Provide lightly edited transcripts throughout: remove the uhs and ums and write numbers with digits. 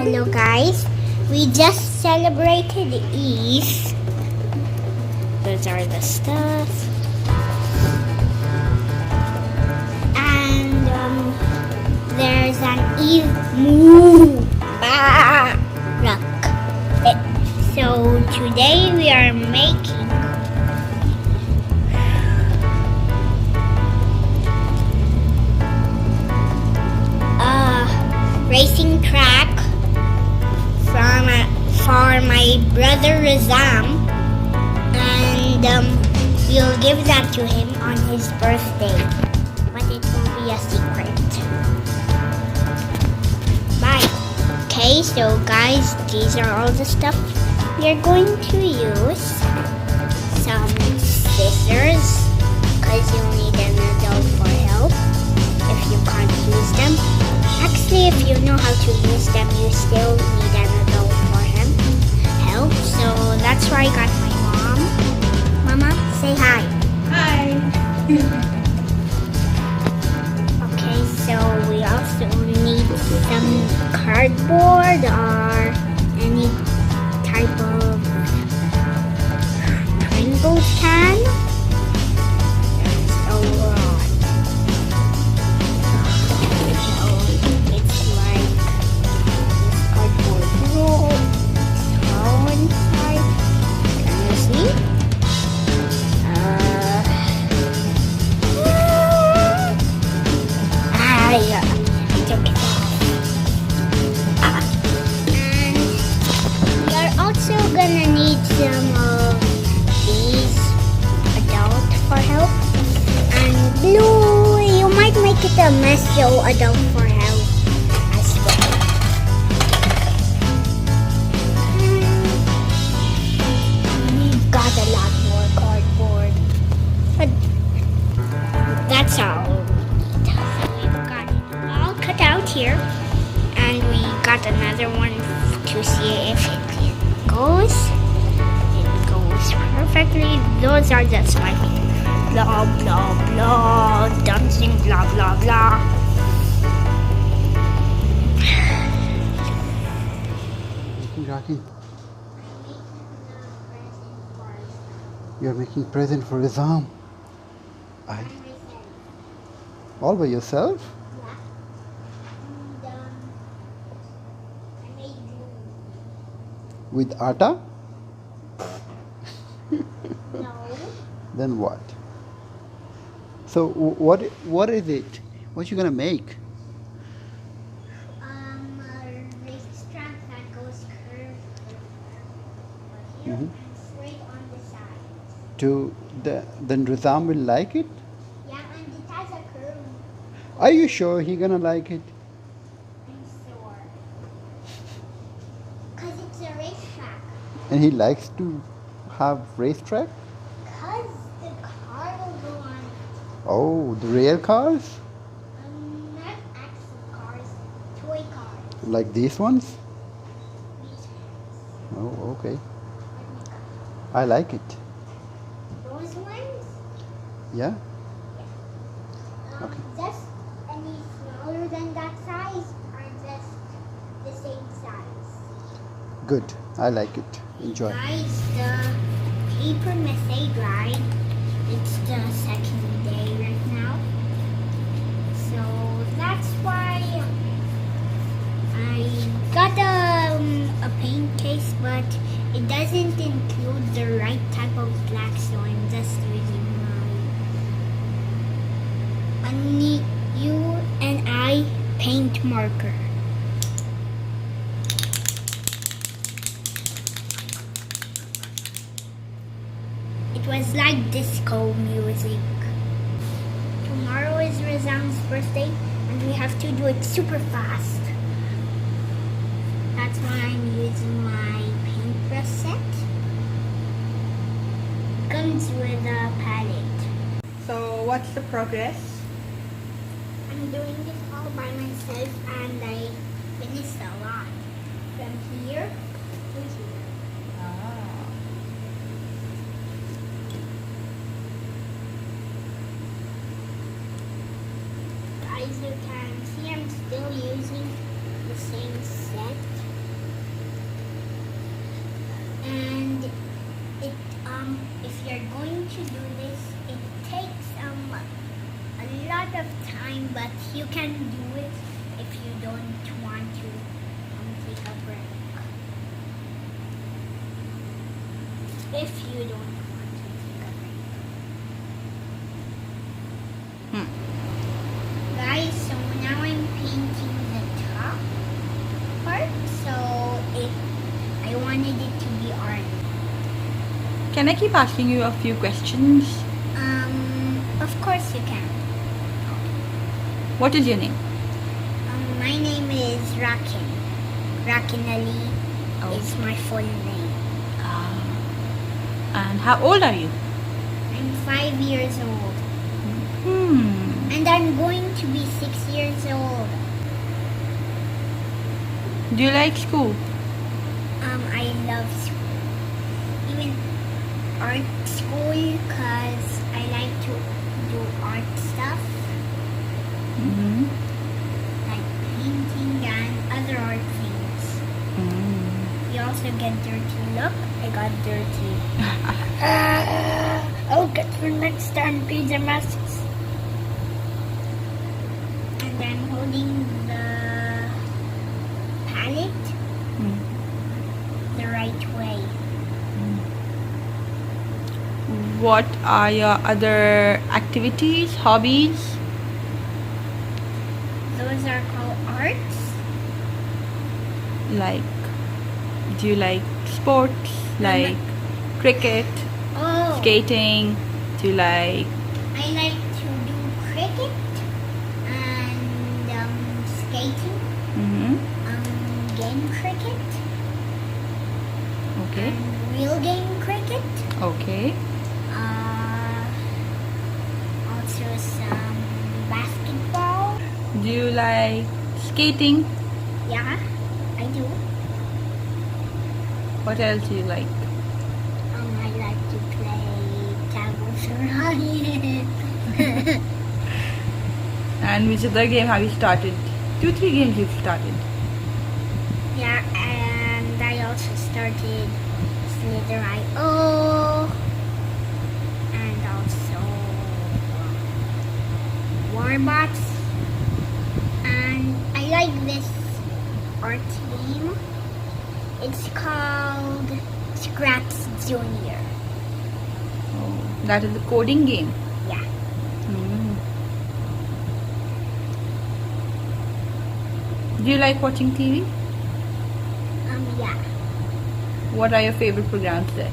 Hello guys, we just celebrated Eid. Those are the stuff. And there's an Eid Mubarak. So today we are making a racing track for my brother Razam, and we'll give that to him on his birthday, but it will be a secret. Bye. Okay, so guys, these are all the stuff we are going to use. Some scissors, because you'll need an adult for help if you can't use them. Actually, if you know how to use them, you still need an adult for help. So that's why I got my mom. Mama, say hi. Hi. Okay, so we also need some cardboard or any type of Pringles can. There's a lot. So it's like this cardboard roll. Inside. Can you see? Yeah. I took it off. And you're also gonna need some of these adult for help. And glue. You might make it a mess, so adult for help as well. We've got a lot more cardboard. But that's all we need. We've got it all cut out here. And we got another one to see if it goes. It goes perfectly. Those are just my blah blah blah. Dancing blah blah blah. Rakin, you're making present for Razam. All by yourself? Yeah. I made glue. With atta? No. Then what? So what is it? What you gonna make? A racetrack that goes curved here and straight on the sides. Then Razam will like it? Yeah, and it has a curve. Are you sure he gonna like it? I'm sure. Because it's a racetrack. And he likes to have racetrack? Because the car will go on it. Oh, the real cars? Not actual cars, toy cars. Like these ones? These ones. Oh, okay. I like it. Those ones? Yeah? Yeah. Okay. Just any smaller than that size or just the same size? Good. I like it. Enjoy. Guys, the paper mache dried. It's the second day right now. So that's why I got a paint case, but it doesn't include the right type of black, so I'm just using my you and I paint marker. It was like disco music. Tomorrow is Razam's birthday and we have to do it super fast. That's why I'm using my paintbrush set. Comes with a palette. So what's the progress? I'm doing this all by myself and I finished a lot. From here to here. Ah. As you can see, I'm still using the same set. you can do it if you don't want to take a break. If you don't want to take a break. Guys, so now I'm painting the top part. So I wanted it to be orange. Can I keep asking you a few questions? Of course you can. What is your name? My name is Rakin. Rakin Ali is my full name. And how old are you? I'm 5 years old. Hmm. And I'm going to be 6 years old. Do you like school? I love school. Even art school because I like to do art stuff. Mm-hmm. Like painting and other art things. We also get dirty. Look, I got dirty. I'll get for next time pizza masks. And I'm holding the palette the right way. What are your other activities, hobbies? Those are called arts. Like, do you like sports? Like cricket, Oh, skating? Do you like... I like to do cricket and skating, Mm-hmm. game cricket, Okay. and real game cricket. Okay. Also some basketball. Do you like skating? Yeah, I do. What else do you like? I like to play tag with Ryan. And which other game have you started? 2-3 games you've started. Yeah, and I also started Slither.io and also Warbots. And I like this art game. It's called Scraps Junior. Oh, that is a coding game. Yeah. Do you like watching TV? Yeah. What are your favorite programs there?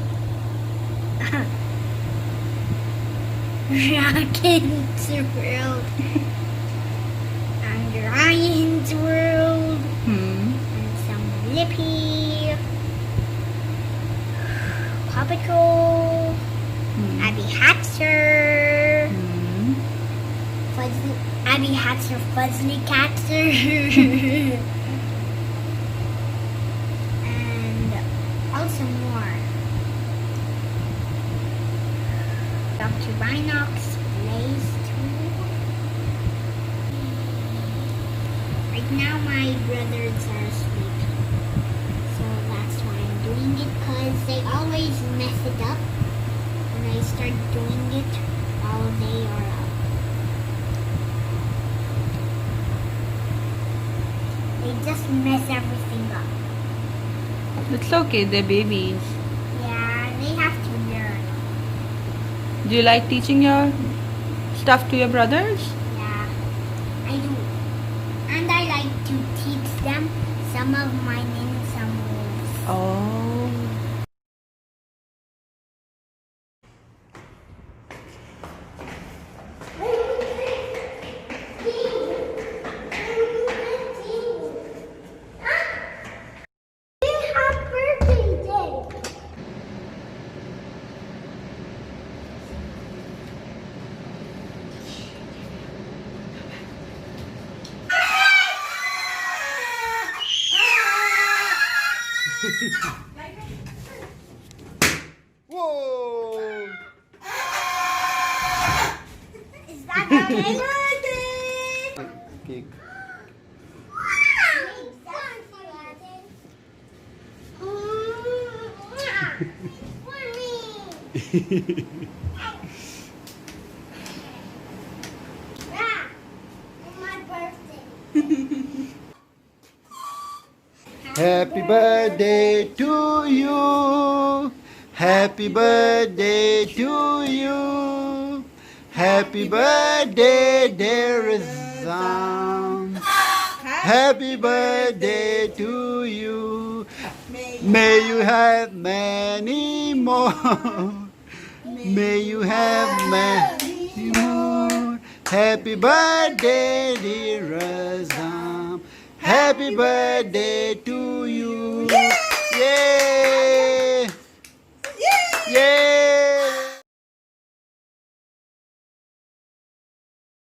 Rakin's World and Ryan's World and some Lippy, Paw Patrol, Abby Hatcher, Abby Hatcher, Fuzzly Catcher, and also more. Dr. Binox plays too. Right now my brothers are sleeping. So that's why I'm doing it, because they always mess it up when I start doing it while they are up. They just mess everything up. It's okay, they're babies. Yeah, they have to learn. Do you like teaching your stuff to your brothers? Yeah, I do. And I like to teach them some of my ninja moves. Oh. Whoa! Is that okay? Cake. Happy birthday to you. Happy birthday to you. Happy birthday, dear Rizam. Happy birthday to you. May you have many more. May you have many more. Happy birthday, dear Rizam. Happy birthday to you. Yay! Yay!